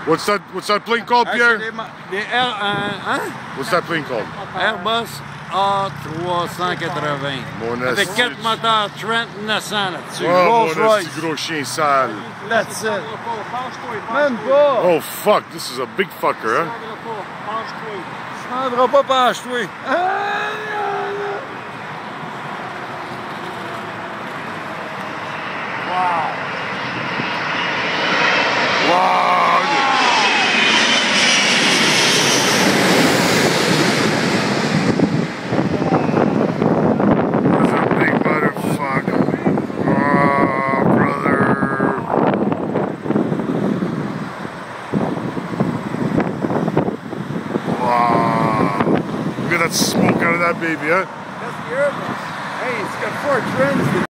What's that plane called, Pierre? What's that plane called? Airbus A380. Avec 4 moteurs Trent 900 là-dessus. Oh, mon Royce. Gros chien sale. That's it. Même pas. Oh fuck, this is a big fucker, hein? Tu prendras pas penche-toi. Wow. Wow. That's a big motherfucker. Oh, brother. Wow. Look at that smoke out of that baby, huh? That's the Airbus. Hey, it's got 4 trends.